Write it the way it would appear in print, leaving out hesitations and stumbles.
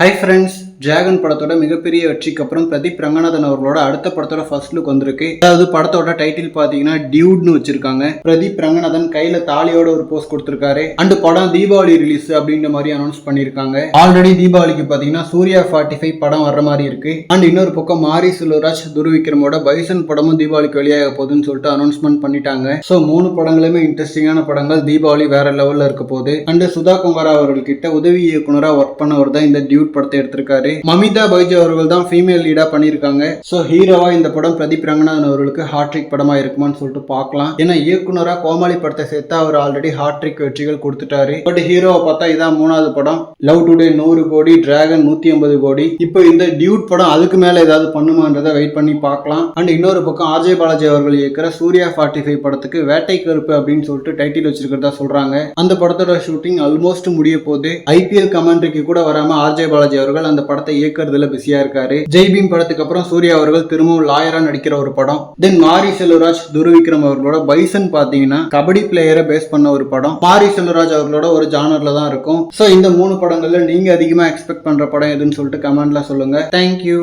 Hi friends, dragon படத்தோட மிகப்பெரிய வெற்றிக்கு அப்புறம் பிரதீப் ரங்கநாதன் அவர்களோட அடுத்த படத்தோட ஃபர்ஸ்ட் லுக் வந்திருக்கு. அதாவது படத்தோட டைட்டில் பாத்தீங்கன்னா டியூட்னு வச்சிருக்காங்க. பிரதீப் ரங்கநாதன் கையில தாலியோட ஒரு போஸ்ட் கொடுத்திருக்காரு. அண்ட் படம் தீபாவளி ரிலீஸ் அப்படின்ற மாதிரி அனௌன்ஸ் பண்ணிருக்காங்க. ஆல்ரெடி தீபாவளிக்கு பாத்தீங்கன்னா சூர்யா 45 படம் வர்ற மாதிரி இருக்கு. அண்ட் இன்னொரு பக்கம் மாரி செல்வராஜ், துருவிக்ரமோட பைசன் படமும் தீபாவளிக்கு வெளியாக போகுதுன்னு சொல்லிட்டு அனௌன்ஸ்மெண்ட் பண்ணிட்டாங்க. சோ 3 படங்களுமே இன்ட்ரெஸ்டிங்கான படங்கள். தீபாவளி வேற லெவல்ல இருக்க போகுது. அண்ட் சுதா குமாரா அவர்கள் கிட்ட உதவி இயக்குனரா ஒர்க் பண்ணவர் தான் இந்த டியூட் படத்தை எடுத்திருக்காரு. மமிதா பைஜு அவர்கள் தான் ஃபீமேல் லீடா பண்ணிருக்காங்க. சோ ஹீரோவா இந்த படம் பிரதீப் ரங்கநாதன் அவர்களுக்கு ஹாட்ரிக் படமா இருக்குமான்னு சொல்லிட்டு பார்க்கலாம். ஏன்னா இயக்குனரா கோமாளி படத்தை சேர்த்தா அவர் ஆல்ரெடி ஹாட்ரிக் வெற்றிகள் கொடுத்துட்டாரு. பட் ஹீரோவை பார்த்தா இதான் 3வது படம். லவ் டுடே 100 கோடி, டிராகன் 150 கோடி. இப்போ இந்த டியூட் படம் அதுக்கு மேல ஏதாவது பண்ணுமான்றதை வெயிட் பண்ணி பார்க்கலாம். அண்ட் இன்னொரு பக்கம் ஆர்ஜே பாலாஜி அவர்கள் இயக்கிற சூர்யா 45 படத்துக்கு வேட்டை கருப்பு அப்படின்னு சொல்லிட்டு டைட்டில் வச்சிருக்கிறதா சொல்றாங்க. அந்த படத்தோட ஷூட்டிங் ஆல்மோஸ்ட் முடிய போகுது. IPL கமெண்ட்ரிக்கு கூட வராம ஆர்ஜே பாலாஜி அவர்கள் அந்த படத்தை இயக்குறதுல பிஸியா இருக்காரு. ஜெய்பீம் படத்துக்கு அப்புறம் சூர்யா அவர்கள் திரும்பவும் லாயரா நடிக்கிற ஒரு படம். தென் மாரி செல்வராஜ், துருவிக்ரம் அவர்களோட பைசன் பாத்தீங்கன்னா கபடி பிளேயரை பேஸ் பண்ண ஒரு படம். மாரி செல்வராஜ் அவர்களோட ஒரு ஜானர்ல தான் இருக்கும். சோ இந்த 3 படங்கள்ல நீங்க அதிகமா எக்ஸ்பெக்ட் பண்ற படம் எதுன்னு சொல்லிட்டு கமெண்ட்ல சொல்லுங்க. தேங்க்யூ.